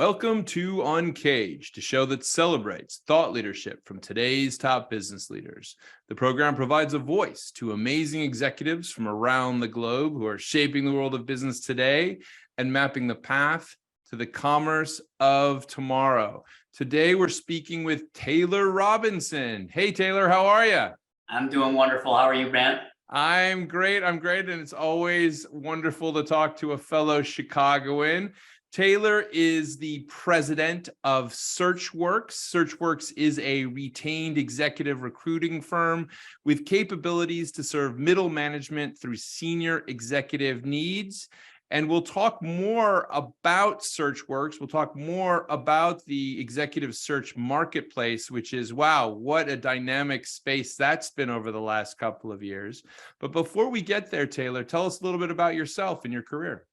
Welcome to UNCAGED, a show that celebrates thought leadership from today's top business leaders. The program provides a voice to amazing executives from around the globe who are shaping the world of business today and mapping the path to the commerce of tomorrow. Today, we're speaking with Taylor Robinson. Hey, Taylor, how are you? I'm doing wonderful. How are you, Brent? I'm great. And it's always wonderful to talk to a fellow Chicagoan. Taylor is the president of SearchWorks. SearchWorks is a retained executive recruiting firm with capabilities to serve middle management through senior executive needs. And we'll talk more about SearchWorks. We'll talk more about the executive search marketplace, which is, wow, what a dynamic space that's been over the last couple of years. But before we get there, Taylor, tell us a little bit about yourself and your career.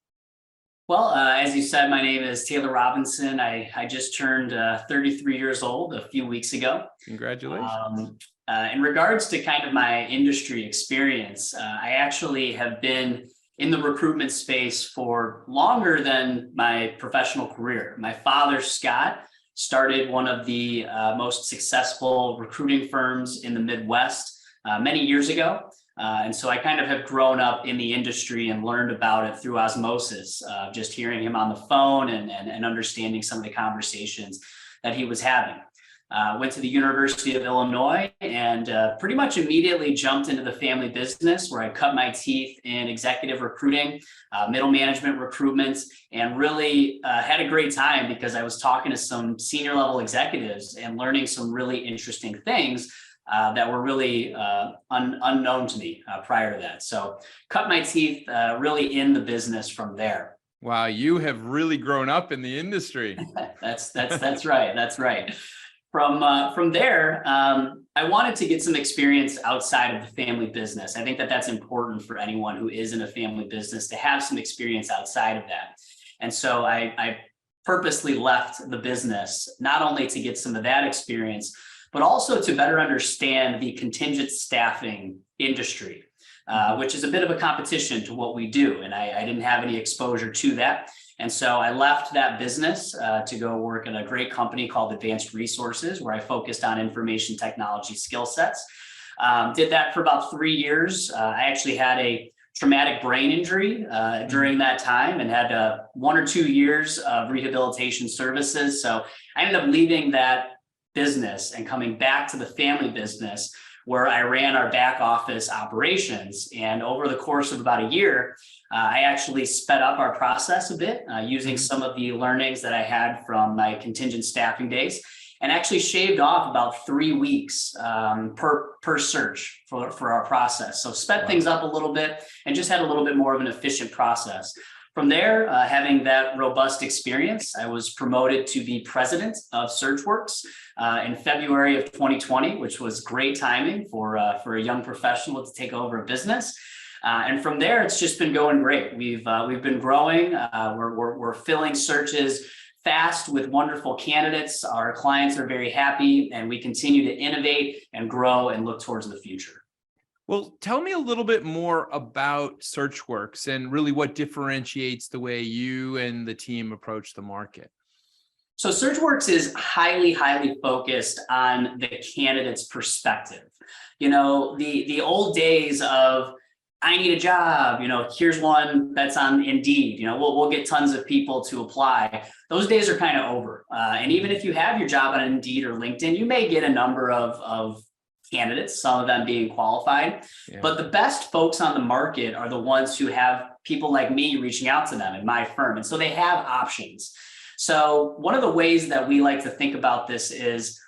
Well, as you said, my name is Taylor Robinson. I just turned 33 years old a few weeks ago. Congratulations. In regards to kind of my industry experience, I actually have been in the recruitment space for longer than my professional career. My father, Scott, started one of the most successful recruiting firms in the Midwest many years ago. And so I kind of have grown up in the industry and learned about it through osmosis, just hearing him on the phone and understanding some of the conversations that he was having. Went to the University of Illinois and pretty much immediately jumped into the family business where I cut my teeth in executive recruiting, middle management recruitment, and really had a great time because I was talking to some senior level executives and learning some really interesting things that were really unknown to me prior to that. So cut my teeth really in the business from there. Wow, you have really grown up in the industry. That's right. That's right. From there, I wanted to get some experience outside of the family business. I think that that's important for anyone who is in a family business to have some experience outside of that. And so I purposely left the business, not only to get some of that experience, but also to better understand the contingent staffing industry, which is a bit of a competition to what we do. And I didn't have any exposure to that. And so I left that business to go work in a great company called Advanced Resources, where I focused on information technology skill sets. Did that for about 3 years. I actually had a traumatic brain injury during that time and had 1 or 2 years of rehabilitation services. So I ended up leaving that business and coming back to the family business where I ran our back office operations. And over the course of about a year, I actually sped up our process a bit using some of the learnings that I had from my contingent staffing days and actually shaved off about 3 weeks per search for our process. So sped things up a little bit and just had a little bit more of an efficient process. From there, having that robust experience, I was promoted to be president of SearchWorks in February of 2020, which was great timing for a young professional to take over a business. And from there, it's just been going great. We've been growing. We're filling searches fast with wonderful candidates. Our clients are very happy, and we continue to innovate and grow and look towards the future. Well, tell me a little bit more about SearchWorks and really what differentiates the way you and the team approach the market. So SearchWorks is highly focused on the candidate's perspective. You know, the old days of, I need a job, here's one that's on Indeed, we'll get tons of people to apply. Those days are kind of over. And even if you have your job on Indeed or LinkedIn, you may get a number of candidates, some of them being qualified, but the best folks on the market are the ones who have people like me reaching out to them in my firm. And so they have options. So one of the ways that we like to think about this is,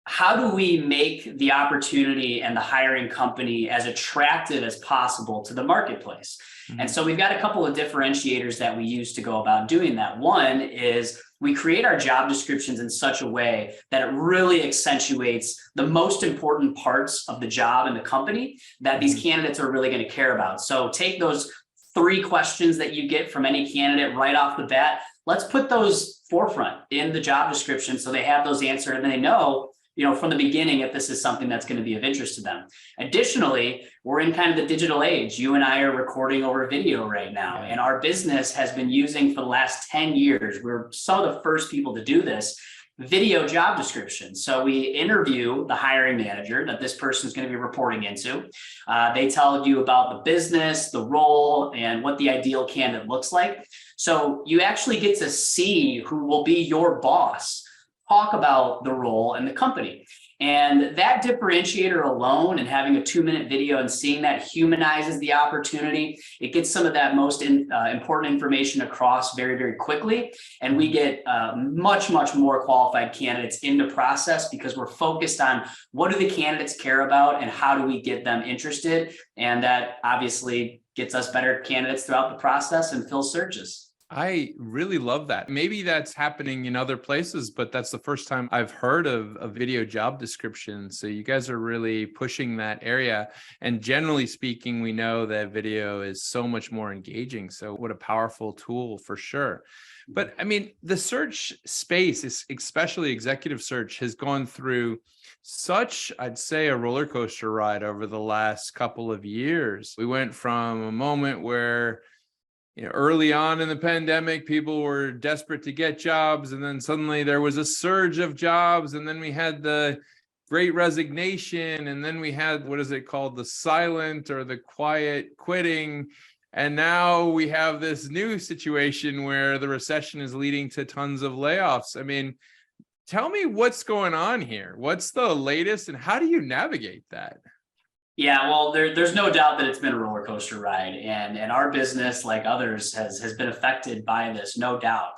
how do we make the opportunity and the hiring company as attractive as possible to the marketplace? And so we've got a couple of differentiators that we use to go about doing that. One is we create our job descriptions in such a way that it really accentuates the most important parts of the job and the company that these candidates are really going to care about. So take those 3 questions that you get from any candidate right off the bat. Let's put those forefront in the job description so they have those answered and they know from the beginning if this is something that's going to be of interest to them. Additionally, we're in kind of the digital age. You and I are recording over video right now, and our business has been using for the last 10 years. We're some of the first people to do this. Video job description. So we interview the hiring manager that this person is going to be reporting into. They tell you about the business, the role, and what the ideal candidate looks like. So you actually get to see who will be your boss talk about the role and the company. And that differentiator alone, and having a 2-minute video and seeing that, humanizes the opportunity. It gets some of that most important information across very, very quickly. And we get much, much more qualified candidates in the process because we're focused on what do the candidates care about and how do we get them interested. And that obviously gets us better candidates throughout the process and fills searches. I really love that. Maybe that's happening in other places, but that's the first time I've heard of a video job description. So you guys are really pushing that area. And generally speaking, we know that video is so much more engaging. So what a powerful tool for sure. But I mean, the search space, especially executive search, has gone through such, I'd say, a roller coaster ride over the last couple of years. We went from a moment where early on in the pandemic, people were desperate to get jobs, and then suddenly there was a surge of jobs, and then we had the Great Resignation, and then we had, what is it called, the silent or the quiet quitting, and now we have this new situation where the recession is leading to tons of layoffs. I mean, tell me what's going on here. What's the latest, and how do you navigate that? Yeah, well, there's no doubt that it's been a roller coaster ride, and our business, like others, has been affected by this, no doubt.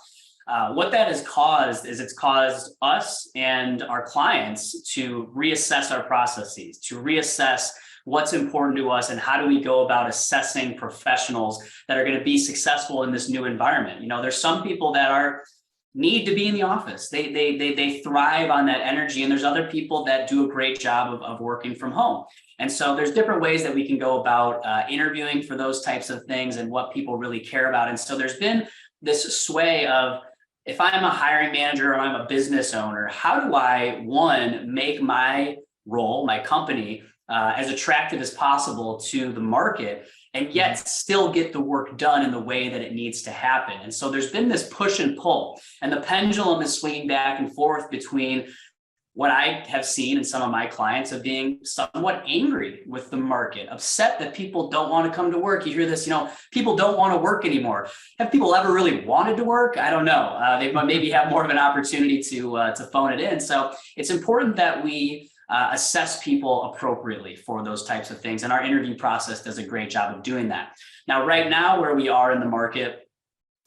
What that has caused is it's caused us and our clients to reassess our processes, to reassess what's important to us and how do we go about assessing professionals that are going to be successful in this new environment. There's some people that need to be in the office. They thrive on that energy, and there's other people that do a great job of working from home. And so there's different ways that we can go about interviewing for those types of things and what people really care about. And so there's been this sway of, if I'm a hiring manager or I'm a business owner, how do I, one, make my role, my company, as attractive as possible to the market, and yet still get the work done in the way that it needs to happen? And so there's been this push and pull, and the pendulum is swinging back and forth between what I have seen in some of my clients of being somewhat angry with the market, upset that people don't want to come to work. You hear this, people don't want to work anymore. Have people ever really wanted to work? I don't know. They maybe have more of an opportunity to phone it in. So it's important that we assess people appropriately for those types of things. And our interview process does a great job of doing that. Now, right now, where we are in the market,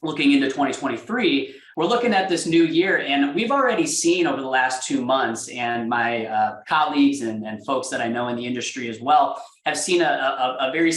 looking into 2023, we're looking at this new year, and we've already seen over the last 2 months, and my colleagues and folks that I know in the industry as well have seen a very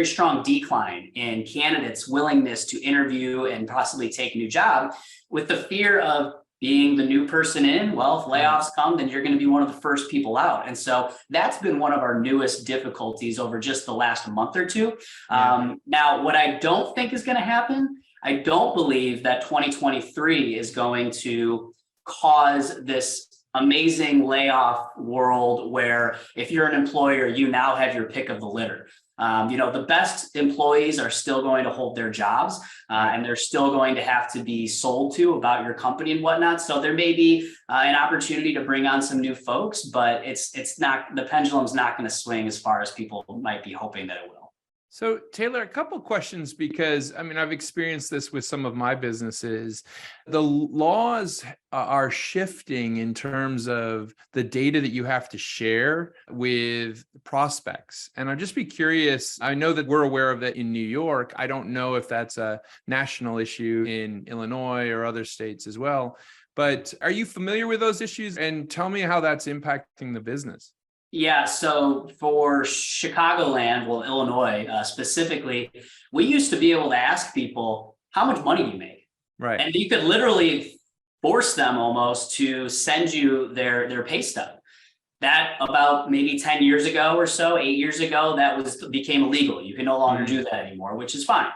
strong decline in candidates' willingness to interview and possibly take a new job, with the fear of being the new person in. Well, if layoffs come, then you're going to be one of the first people out. And so that's been one of our newest difficulties over just the last month or two. Now, what I don't think is going to happen, I don't believe that 2023 is going to cause this amazing layoff world where if you're an employer, you now have your pick of the litter. The best employees are still going to hold their jobs, and they're still going to have to be sold to about your company and whatnot. So there may be an opportunity to bring on some new folks, but it's not, the pendulum's not going to swing as far as people might be hoping that it will. So Taylor, a couple questions, because I've experienced this with some of my businesses. The laws are shifting in terms of the data that you have to share with prospects. And I'd just be curious, I know that we're aware of that in New York. I don't know if that's a national issue in Illinois or other states as well, but are you familiar with those issues? And tell me how that's impacting the business. Yeah, so for Chicagoland, well, Illinois specifically, we used to be able to ask people, how much money do you make? Right. And you could literally force them almost to send you their pay stub. That about maybe 10 years ago or so, 8 years ago, became illegal. You can no longer do that anymore, which is fine.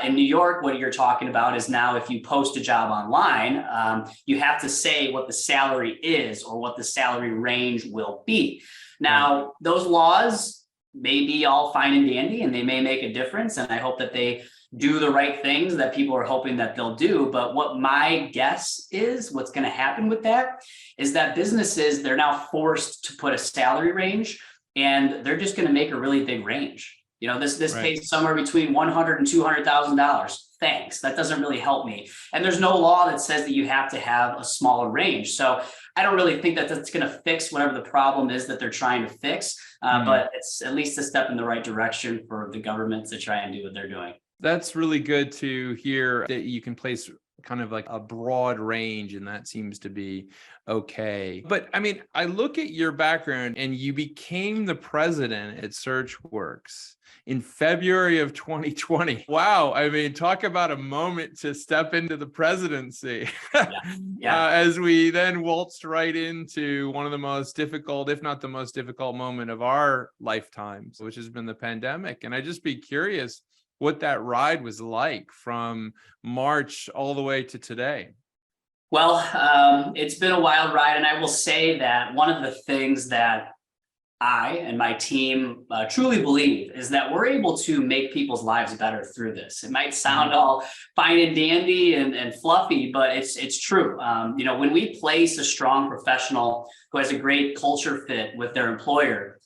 In New York, what you're talking about is now if you post a job online, you have to say what the salary is or what the salary range will be. Now, those laws may be all fine and dandy and they may make a difference. And I hope that they do the right things that people are hoping that they'll do. But what my guess is, what's going to happen with that is that businesses, they're now forced to put a salary range and they're just going to make a really big range. You know, this pays somewhere between $100,000 and $200,000. Thanks. That doesn't really help me. And there's no law that says that you have to have a smaller range. So I don't really think that that's going to fix whatever the problem is that they're trying to fix. But it's at least a step in the right direction for the government to try and do what they're doing. That's really good to hear that you can place kind of like a broad range, and that seems to be okay. But I mean, I look at your background and you became the president at SearchWorks in February of 2020. Wow. I mean, talk about a moment to step into the presidency. As we then waltzed right into one of the most difficult, if not the most difficult moment of our lifetimes, which has been the pandemic. And I'd just be curious what that ride was like from March all the way to today. Well, it's been a wild ride. And I will say that one of the things that I and my team truly believe is that we're able to make people's lives better through this. It might sound all fine and dandy and fluffy, but it's true. You know, when we place a strong professional who has a great culture fit with their employer,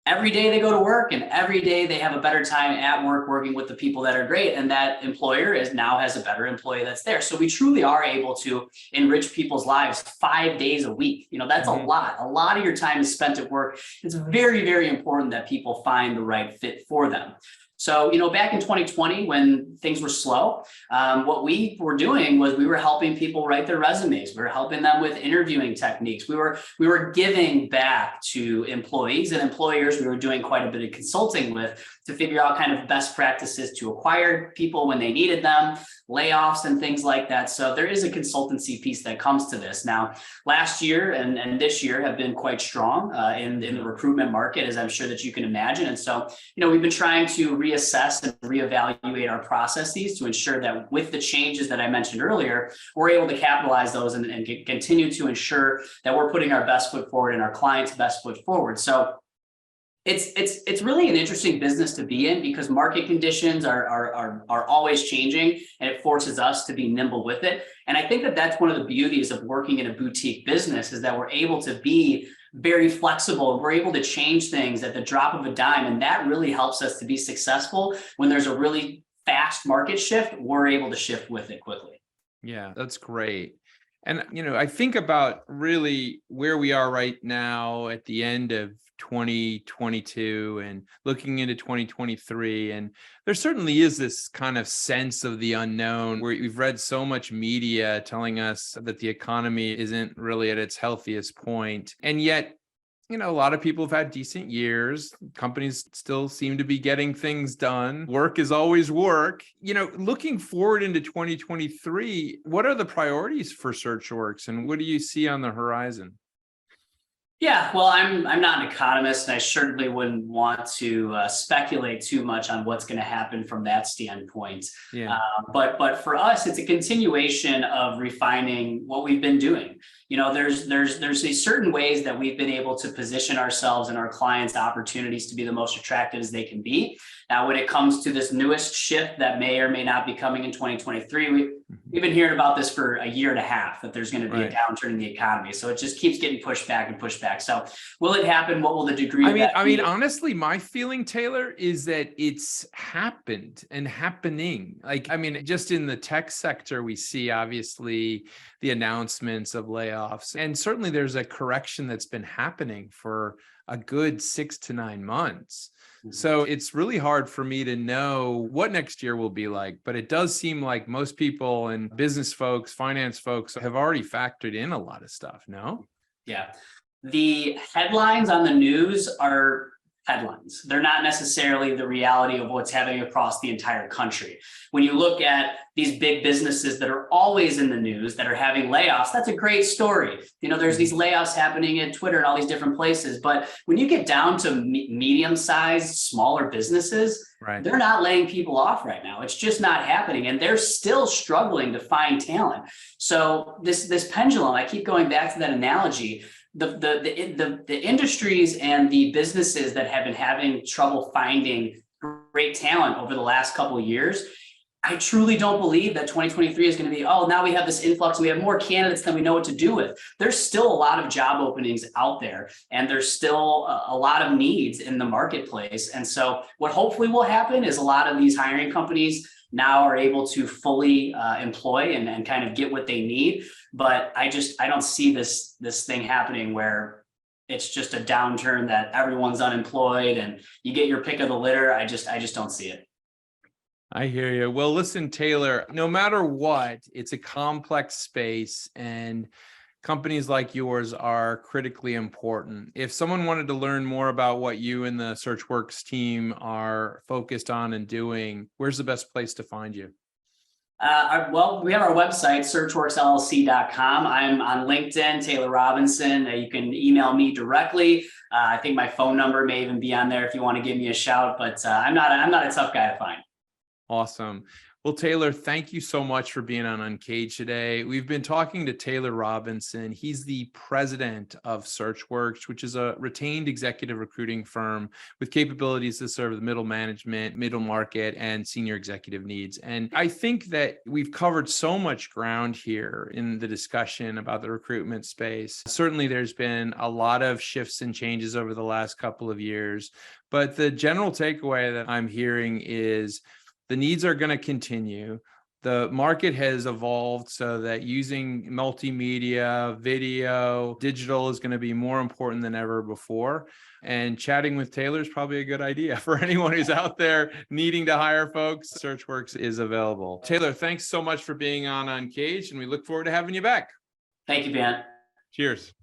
every day they go to work and every day they have a better time at work working with the people that are great. And that employer now has a better employee that's there. So we truly are able to enrich people's lives 5 days a week. You know, that's a lot. A lot of your time is spent at work. It's very, very important that people find the right fit for them. So, you know, back in 2020, when things were slow, what we were doing was we were helping people write their resumes. We were helping them with interviewing techniques. We were giving back to employees and employers. We were doing quite a bit of consulting with to figure out kind of best practices to acquire people when they needed them, layoffs and things like that. So there is a consultancy piece that comes to this. Now, last year and this year have been quite strong in the recruitment market, as I'm sure that you can imagine. And so, you know, we've been trying to reassess and reevaluate our processes to ensure that with the changes that I mentioned earlier, we're able to capitalize those and continue to ensure that we're putting our best foot forward and our clients' best foot forward. So it's really an interesting business to be in because market conditions are always changing and it forces us to be nimble with it. And I think that that's one of the beauties of working in a boutique business is that we're able to be very flexible. We're able to change things at the drop of a dime. And that really helps us to be successful. When there's a really fast market shift, we're able to shift with it quickly. Yeah, that's great. And, you know, I think about really where we are right now at the end of 2022 and looking into 2023. And there certainly is this kind of sense of the unknown where we've read so much media telling us that the economy isn't really at its healthiest point. And yet, you know, a lot of people have had decent years. Companies still seem to be getting things done. Work is always work. You know, looking forward into 2023, what are the priorities for SearchWorks and what do you see on the horizon? Yeah, well, I'm not an economist, and I certainly wouldn't want to speculate too much on what's going to happen from that standpoint. Yeah. But for us, it's a continuation of refining what we've been doing. You know, there's these certain ways that we've been able to position ourselves and our clients' opportunities to be the most attractive as they can be. Now, when it comes to this newest shift that may or may not be coming in 2023, we've been hearing about this for a year and a half, that there's going to be a downturn in the economy. So it just keeps getting pushed back and pushed back. So will it happen? What will the degree of that be? Honestly, my feeling, Taylor, is that it's happened and happening. Like, I mean, just in the tech sector, we see obviously the announcements of layoffs. And certainly there's a correction that's been happening for a good 6 to 9 months. So it's really hard for me to know what next year will be like, but it does seem like most people and business folks, finance folks have already factored in a lot of stuff, no? Yeah. The headlines on the news are headlines. They're not necessarily the reality of what's happening across the entire country. When you look at these big businesses that are always in the news that are having layoffs, that's a great story. You know, there's these layoffs happening at Twitter and all these different places. But when you get down to medium-sized, smaller businesses, Right. they're not laying people off right now. It's just not happening. And they're still struggling to find talent. So this pendulum, I keep going back to that analogy. The industries and the businesses that have been having trouble finding great talent over the last couple of years, I truly don't believe that 2023 is going to be, oh, now we have this influx, we have more candidates than we know what to do with. There's still a lot of job openings out there, and there's still a lot of needs in the marketplace. And so what hopefully will happen is a lot of these hiring companies now are able to fully employ and kind of get what they need. But I don't see this thing happening where it's just a downturn that everyone's unemployed and you get your pick of the litter. I just don't see it. I hear you. Well, listen, Taylor, no matter what, it's a complex space and companies like yours are critically important. If someone wanted to learn more about what you and the SearchWorks team are focused on and doing, where's the best place to find you? Well, we have our website, searchworksllc.com. I'm on LinkedIn, Taylor Robinson. You can email me directly. I think my phone number may even be on there if you want to give me a shout, but I'm not a tough guy to find. Awesome. Well, Taylor, thank you so much for being on Uncaged today. We've been talking to Taylor Robinson. He's the president of SearchWorks, which is a retained executive recruiting firm with capabilities to serve the middle management, middle market, and senior executive needs. And I think that we've covered so much ground here in the discussion about the recruitment space. Certainly, there's been a lot of shifts and changes over the last couple of years, but the general takeaway that I'm hearing is the needs are going to continue. The market has evolved so that using multimedia, video, digital is going to be more important than ever before. And chatting with Taylor is probably a good idea for anyone who's out there needing to hire folks. SearchWorks is available. Taylor, thanks so much for being on Uncaged, and we look forward to having you back. Thank you, Ben. Cheers.